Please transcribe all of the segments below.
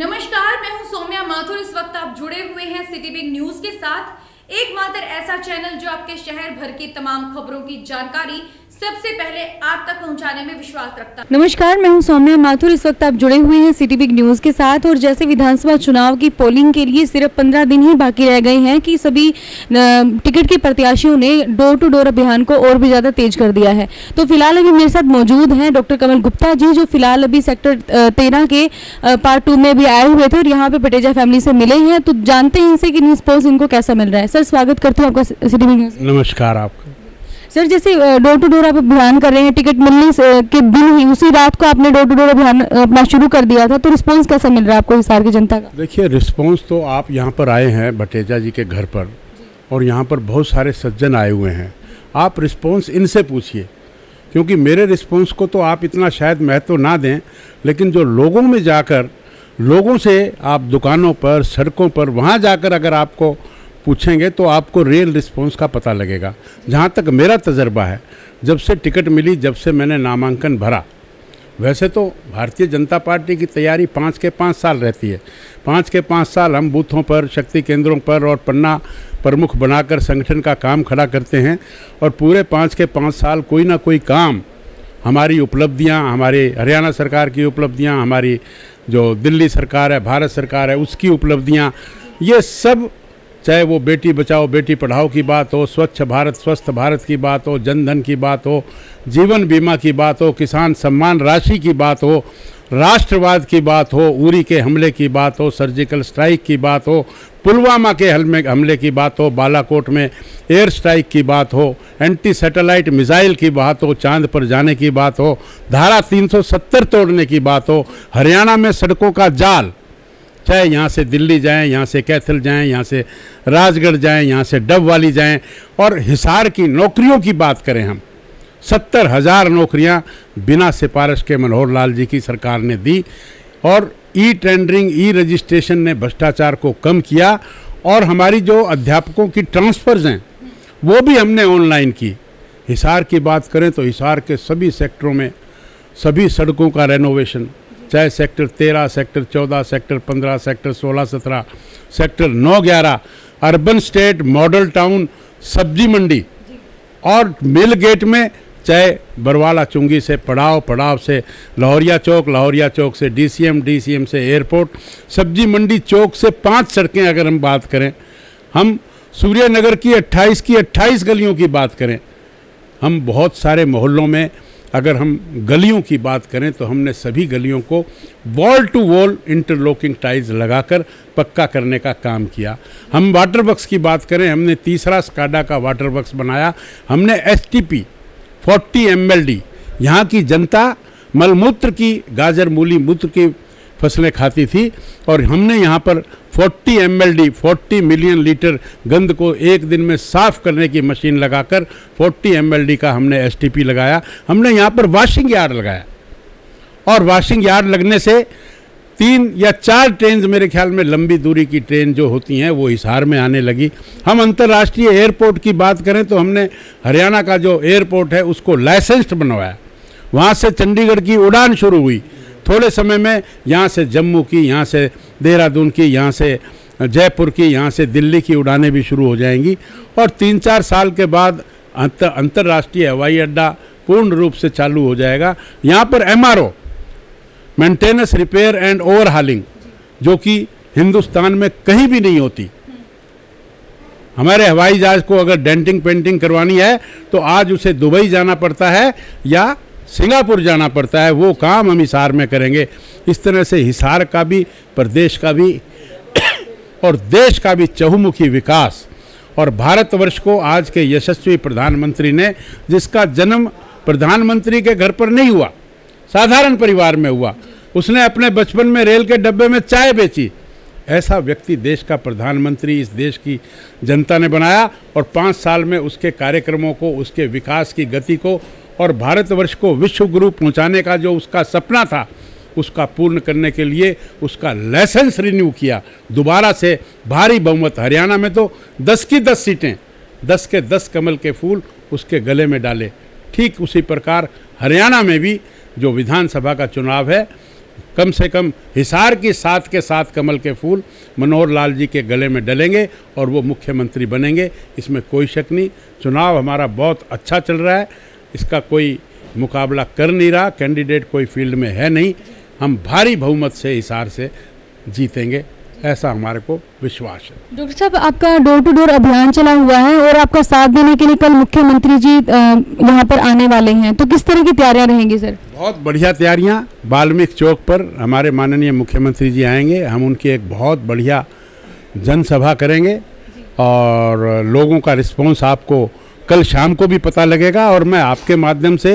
नमस्कार, मैं हूं सौम्या माथुर। इस वक्त आप जुड़े हुए हैं सिटी बिग न्यूज के साथ। एकमात्र ऐसा चैनल जो आपके शहर भर की तमाम खबरों की जानकारी सबसे पहले आप तक पहुंचाने में विश्वास रखता है। नमस्कार, मैं हूं सौम्या माथुर। इस वक्त आप जुड़े हुए हैं सिटी बिग न्यूज के साथ। और जैसे विधानसभा चुनाव की पोलिंग के लिए सिर्फ 15 दिन ही बाकी रह गए हैं कि सभी टिकट के प्रत्याशियों ने डोर टू डोर अभियान को और भी ज़्यादा तेज कर दिया है। तो फिलहाल अभी मेरे साथ मौजूद हैं डॉक्टर कमल गुप्ता जी, जो फिलहाल अभी सेक्टर 13 के पार्ट 2 में भी आए हुए थे और यहाँ पे पटेजा फैमिली से मिले हैं। तो जानते हैं इनसे कि रिस्पॉन्स इनको कैसा मिल रहा है। सर, स्वागत करती हूँ आपका सिटी बिग न्यूज। नमस्कार आपका। सर, जैसे डोर टू डोर आप अभियान कर रहे हैं, टिकट मिलने के दिन ही उसी रात को आपने डोर टू डोर अभियान अपना शुरू कर दिया था, तो रिस्पांस कैसा मिल रहा है आपको हिसार की जनता का? देखिए, रिस्पांस तो आप यहाँ पर आए हैं भटेजा जी के घर पर और यहाँ पर बहुत सारे सज्जन आए हुए हैं। आप रिस्पांस इनसे पूछिए, क्योंकि मेरे रिस्पांस को तो आप इतना शायद महत्व ना दें, लेकिन जो लोगों में जाकर लोगों से आप दुकानों पर, सड़कों पर, वहाँ जाकर अगर आपको पूछेंगे तो आपको रियल रिस्पांस का पता लगेगा। जहाँ तक मेरा तजर्बा है, जब से टिकट मिली, जब से मैंने नामांकन भरा, वैसे तो भारतीय जनता पार्टी की तैयारी 5 के 5 साल रहती है। 5 के 5 साल हम बूथों पर, शक्ति केंद्रों पर और पन्ना प्रमुख बनाकर संगठन का काम खड़ा करते हैं और पूरे 5 के 5 साल कोई ना कोई काम, हमारी उपलब्धियां, हमारे हरियाणा सरकार की उपलब्धियां, हमारी जो दिल्ली सरकार है, भारत सरकार है, उसकी उपलब्धियां, ये सब, चाहे वो बेटी बचाओ बेटी पढ़ाओ की बात हो, स्वच्छ भारत स्वस्थ भारत की बात हो, जन धन की बात हो, जीवन बीमा की बात हो, किसान सम्मान राशि की बात हो, राष्ट्रवाद की बात हो, उरी के हमले की बात हो, सर्जिकल स्ट्राइक की बात हो, पुलवामा के हमले की बात हो, बालाकोट में एयर स्ट्राइक की बात हो, एंटी सैटेलाइट मिसाइल की बात हो, चांद पर जाने की बात हो, धारा 370 तोड़ने की बात हो, हरियाणा में सड़कों का जाल, चाहे यहाँ से दिल्ली जाएं, यहाँ से कैथल जाएं, यहाँ से राजगढ़ जाएं, यहाँ से डब वाली जाएं, और हिसार की नौकरियों की बात करें हम, 70,000 नौकरियां बिना सिफारिश के मनोहर लाल जी की सरकार ने दी। और ई टेंडरिंग, ई रजिस्ट्रेशन ने भ्रष्टाचार को कम किया और हमारी जो अध्यापकों की ट्रांसफर्स हैं वो भी हमने ऑनलाइन की। हिसार की बात करें तो हिसार के सभी सेक्टरों में सभी सड़कों का रेनोवेशन, चाहे sector 13, sector 14, sector 15, sector 16, 17, sector 9, 11, urban state, model town, सब्जी मंडी और मिल गेट में, चाहे बरवाला चुंगी से पड़ाव से लाहौरिया चौक से डीसीएम से एयरपोर्ट, सब्जी मंडी चौक से 5 सड़कें अगर हम बात करें, हम सूर्य नगर की 28 की 28 गलियों की बात करें, हम बहुत सारे मोहल्लों में अगर हम गलियों की बात करें तो हमने सभी गलियों को wall to wall interlocking tiles लगाकर पक्का करने का काम किया। हम वाटर वर्क्स की बात करें, हमने तीसरा स्काडा का वाटर वर्क्स बनाया। हमने STP 40 MLD, यहाँ की जनता मलमूत्र की, गाजर मूली मूत्र की फसलें खाती थी और हमने यहाँ पर 40 MLD 40 मिलियन लीटर गंद को एक दिन में साफ करने की मशीन लगाकर 40 MLD का हमने STP लगाया। हमने यहाँ पर वॉशिंग यार्ड लगाया और वॉशिंग यार्ड लगने से 3 या 4 ट्रेन, मेरे ख्याल में लंबी दूरी की ट्रेन जो होती हैं वो हिसार में आने लगी। हम अंतर्राष्ट्रीय एयरपोर्ट की बात करें तो हमने हरियाणा का जो एयरपोर्ट है उसको लाइसेंस्ड बनवाया। वहाँ से चंडीगढ़ की उड़ान शुरू हुई। थोड़े समय में यहाँ से जम्मू की, यहाँ से देहरादून की, यहाँ से जयपुर की, यहाँ से दिल्ली की उड़ानें भी शुरू हो जाएंगी और 3-4 साल के बाद अंतर्राष्ट्रीय हवाई अड्डा पूर्ण रूप से चालू हो जाएगा। यहाँ पर MRO, maintenance repair and overhauling, जो कि हिंदुस्तान में कहीं भी नहीं होती। हमारे हवाई जहाज को अगर डेंटिंग पेंटिंग करवानी है तो आज उसे दुबई जाना पड़ता है या सिंगापुर जाना पड़ता है, वो काम हम हिसार में करेंगे। इस तरह से हिसार का भी, प्रदेश का भी और देश का भी चहुमुखी विकास। और भारतवर्ष को आज के यशस्वी प्रधानमंत्री ने, जिसका जन्म प्रधानमंत्री के घर पर नहीं हुआ, साधारण परिवार में हुआ, उसने अपने बचपन में रेल के डब्बे में चाय बेची, ऐसा व्यक्ति देश का प्रधानमंत्री इस देश की जनता ने बनाया। और 5 साल में उसके कार्यक्रमों को, उसके विकास की गति को और भारतवर्ष को विश्व गुरु पहुंचाने का जो उसका सपना था, उसका पूर्ण करने के लिए उसका लाइसेंस रिन्यू किया। दोबारा से भारी बहुमत, हरियाणा में तो 10 की 10 सीटें, 10 के 10 कमल के फूल उसके गले में डाले। ठीक उसी प्रकार हरियाणा में भी जो विधानसभा का चुनाव है, कम से कम हिसार की 7 के 7 कमल के फूल मनोहर लाल जी के गले में डलेंगे और वो मुख्यमंत्री बनेंगे, इसमें कोई शक नहीं। चुनाव हमारा बहुत अच्छा चल रहा है, इसका कोई मुकाबला कर नहीं रहा, कैंडिडेट कोई फील्ड में है नहीं। हम भारी बहुमत से हिसार से जीतेंगे, ऐसा हमारे को विश्वास है। डॉक्टर साहब, आपका डोर टू डोर अभियान चला हुआ है और आपका साथ देने के लिए कल मुख्यमंत्री जी यहाँ पर आने वाले हैं, तो किस तरह की तैयारियां रहेंगी सर? बहुत बढ़िया तैयारियां। वाल्मीकि चौक पर हमारे माननीय मुख्यमंत्री जी आएंगे, हम उनकी एक बहुत बढ़िया जनसभा करेंगे और लोगों का रिस्पॉन्स आपको कल शाम को भी पता लगेगा। और मैं आपके माध्यम से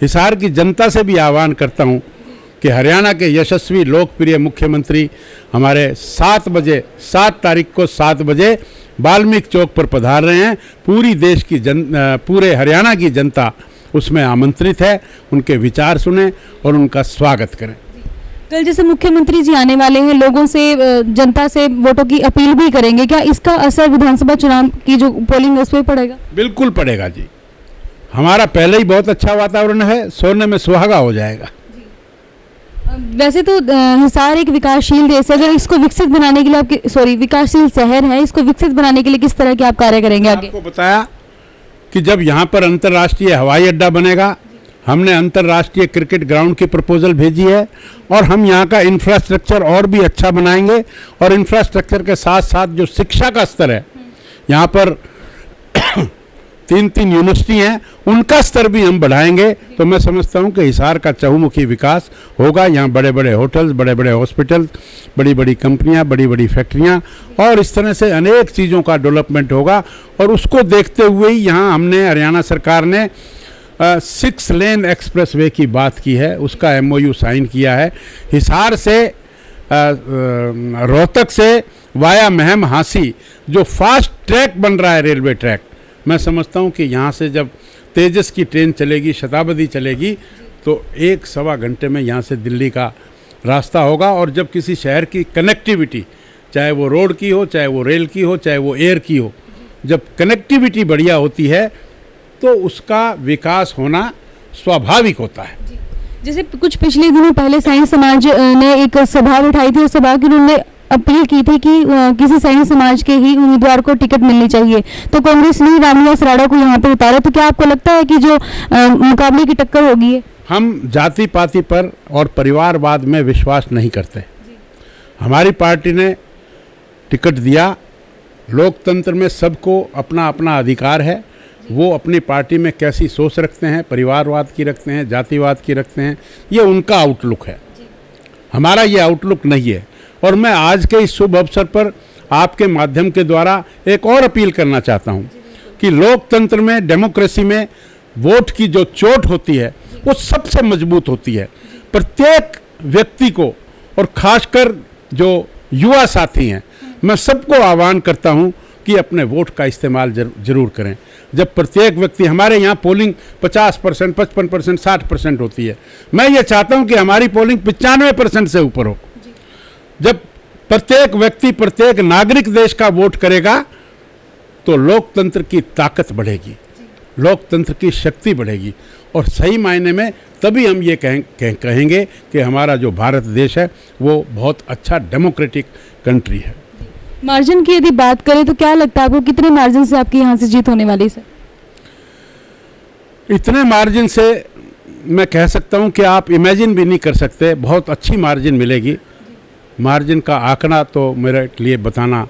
हिसार की जनता से भी आह्वान करता हूँ कि हरियाणा के यशस्वी लोकप्रिय मुख्यमंत्री हमारे 7 तारीख को 7 बजे वाल्मीकि चौक पर पधार रहे हैं। पूरी देश की पूरे हरियाणा की जनता उसमें आमंत्रित है, उनके विचार सुने और उनका स्वागत करें। कल जैसे मुख्यमंत्री जी आने वाले हैं, लोगों से जनता से वोटों की अपील भी करेंगे, क्या इसका असर विधानसभा चुनाव की जो पोलिंग है उस पर पड़ेगा? बिल्कुल पड़ेगा जी। हमारा पहले ही बहुत अच्छा वातावरण है, सोने में सुहागा हो जाएगा। वैसे तो हिसार एक विकासशील देश है, अगर इसको विकसित बनाने के लिए विकासशील शहर है, इसको विकसित बनाने के लिए किस तरह के आप कार्य करेंगे आगे? आपको बताया कि जब यहाँ पर अंतर्राष्ट्रीय हवाई अड्डा बनेगा, हमने अंतर्राष्ट्रीय क्रिकेट ग्राउंड की प्रपोजल भेजी है और हम यहाँ का इंफ्रास्ट्रक्चर और भी अच्छा बनाएंगे। और इंफ्रास्ट्रक्चर के साथ साथ जो शिक्षा का स्तर है, यहाँ पर 3 यूनिवर्सिटी हैं, उनका स्तर भी हम बढ़ाएंगे। तो मैं समझता हूँ कि हिसार का चहुमुखी विकास होगा। यहाँ बड़े बड़े होटल्स, बड़े बड़े हॉस्पिटल, बड़ी बड़ी कंपनियाँ, बड़ी बड़ी फैक्ट्रियाँ और इस तरह से अनेक चीज़ों का डेवलपमेंट होगा। और उसको देखते हुए ही यहाँ हमने हरियाणा सरकार ने 6 लेन एक्सप्रेस वे की बात की है, उसका MOU साइन किया है। हिसार से रोहतक से वाया महम हांसी जो फास्ट ट्रैक बन रहा है, रेलवे ट्रैक, मैं समझता हूँ कि यहाँ से जब तेजस की ट्रेन चलेगी, शताब्दी चलेगी, तो 1-1.25 घंटे में यहाँ से दिल्ली का रास्ता होगा। और जब किसी शहर की कनेक्टिविटी, चाहे वो रोड की हो, चाहे वो रेल की हो, चाहे वो एयर की हो, जब कनेक्टिविटी बढ़िया होती है तो उसका विकास होना स्वाभाविक होता है। जैसे कुछ पिछले दिनों पहले सैनिक समाज ने एक सभा उठाई थी, उस सभा की उन्होंने अपील की थी कि किसी सैनिक समाज के ही उम्मीदवार को टिकट मिलनी चाहिए, तो कांग्रेस ने रामनिवास राणा को यहाँ पर उतारा। तो क्या आपको लगता है कि जो मुकाबले की टक्कर होगी है? हम जाति पाति पर और परिवारवाद में विश्वास नहीं करते। हमारी पार्टी ने टिकट दिया, लोकतंत्र में सबको अपना अपना अधिकार है, वो अपनी पार्टी में कैसी सोच रखते हैं, परिवारवाद की रखते हैं, जातिवाद की रखते हैं, ये उनका आउटलुक है, हमारा ये आउटलुक नहीं है। और मैं आज के इस शुभ अवसर पर आपके माध्यम के द्वारा एक और अपील करना चाहता हूँ कि लोकतंत्र में, डेमोक्रेसी में वोट की जो चोट होती है वो सबसे मजबूत होती है। प्रत्येक व्यक्ति को और खासकर जो युवा साथी हैं, मैं सबको आह्वान करता हूँ कि अपने वोट का इस्तेमाल जरूर करें। जब प्रत्येक व्यक्ति, हमारे यहाँ पोलिंग 50%, 55%, 60% होती है, मैं ये चाहता हूँ कि हमारी पोलिंग 95% से ऊपर हो। जब प्रत्येक व्यक्ति, प्रत्येक नागरिक देश का वोट करेगा तो लोकतंत्र की ताकत बढ़ेगी, लोकतंत्र की शक्ति बढ़ेगी और सही मायने में तभी हम ये कहेंगे कि हमारा जो भारत देश है वो बहुत अच्छा डेमोक्रेटिक कंट्री है। मार्जिन की यदि बात करें तो क्या लगता है आपको, कितने मार्जिन से आपकी यहाँ से जीत होने वाली है सर? इतने मार्जिन से मैं कह सकता हूँ कि आप इमेजिन भी नहीं कर सकते, बहुत अच्छी मार्जिन मिलेगी। मार्जिन का आंकड़ा तो मेरे लिए बताना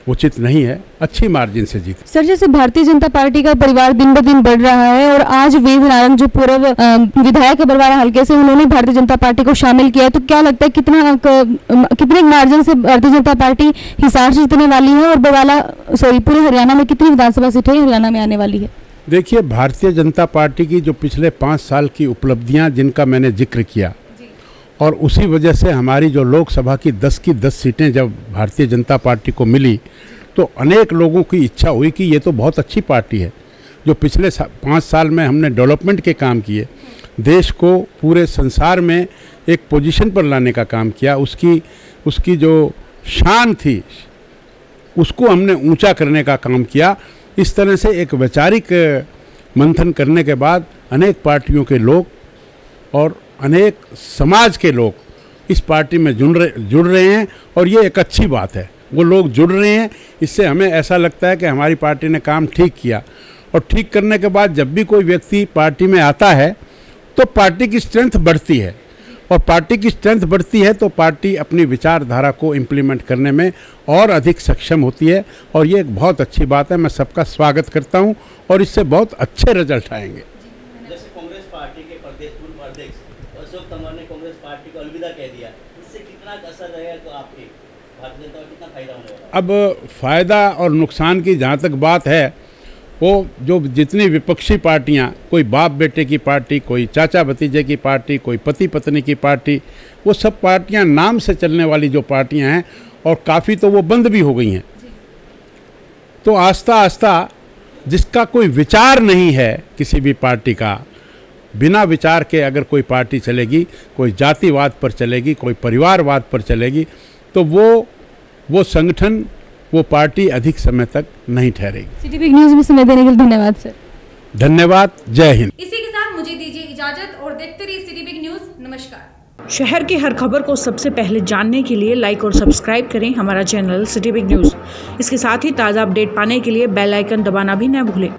उचित नहीं है, अच्छी मार्जिन से जीत। सर, जैसे भारतीय जनता पार्टी का परिवार दिन ब दिन बढ़ रहा है और आज वेद नारंग जो पूर्व विधायक है बरवाला हल्के से, उन्होंने भारतीय जनता पार्टी को शामिल किया है, तो क्या लगता है कितने मार्जिन से भारतीय जनता पार्टी हिसार से जीतने वाली है और पूरे हरियाणा में कितनी विधानसभा सीटें हरियाणा में आने वाली है? देखिए, भारतीय जनता पार्टी की जो पिछले 5 साल की उपलब्धियां जिनका मैंने जिक्र किया, और उसी वजह से हमारी जो लोकसभा की 10 की 10 सीटें जब भारतीय जनता पार्टी को मिली तो अनेक लोगों की इच्छा हुई कि ये तो बहुत अच्छी पार्टी है। जो पिछले 5 साल में हमने डेवलपमेंट के काम किए, देश को पूरे संसार में एक पोजीशन पर लाने का काम किया, उसकी जो शान थी उसको हमने ऊंचा करने का काम किया। इस तरह से एक वैचारिक मंथन करने के बाद अनेक पार्टियों के लोग और अनेक समाज के लोग इस पार्टी में जुड़ रहे हैं और ये एक अच्छी बात है। वो लोग जुड़ रहे हैं, इससे हमें ऐसा लगता है कि हमारी पार्टी ने काम ठीक किया। और ठीक करने के बाद जब भी कोई व्यक्ति पार्टी में आता है तो पार्टी की स्ट्रेंथ बढ़ती है, और पार्टी की स्ट्रेंथ बढ़ती है तो पार्टी अपनी विचारधारा को इम्प्लीमेंट करने में और अधिक सक्षम होती है। और ये एक बहुत अच्छी बात है, मैं सबका स्वागत करता हूँ और इससे बहुत अच्छे रिजल्ट आएंगे। जैसे कांग्रेस पार्टी के पूर्व अध्यक्ष अशोक तंवर ने कांग्रेस पार्टी को अलविदा कह दिया, इससे कितना असर रहेगा तो आपके भारतीय जनता को कितना फायदा होने वाला? अब फायदा और नुकसान की जहाँ तक बात है, वो जो जितनी विपक्षी पार्टियां, कोई बाप बेटे की पार्टी, कोई चाचा भतीजे की पार्टी, कोई पति पत्नी की पार्टी, वो सब पार्टियां नाम से चलने वाली जो पार्टियां हैं, और काफ़ी तो वो बंद भी हो गई हैं। तो आस्ता आस्ता जिसका कोई विचार नहीं है किसी भी पार्टी का, बिना विचार के अगर कोई पार्टी चलेगी, कोई जातिवाद पर चलेगी, कोई परिवारवाद पर चलेगी, तो वो संगठन, वो पार्टी अधिक समय तक नहीं ठहरेगी। सिटी बिग न्यूज़ में समय देने के लिए धन्यवाद सर। धन्यवाद, जय हिंद। इसी के साथ मुझे दीजिए इजाजत और देखते रहिए सिटी बिग न्यूज़। नमस्कार। शहर की हर खबर को सबसे पहले जानने के लिए लाइक और सब्सक्राइब करें हमारा चैनल सिटी बिग न्यूज़। इसके साथ ही ताज़ा अपडेट पाने के लिए बेल आइकन दबाना भी न भूलें।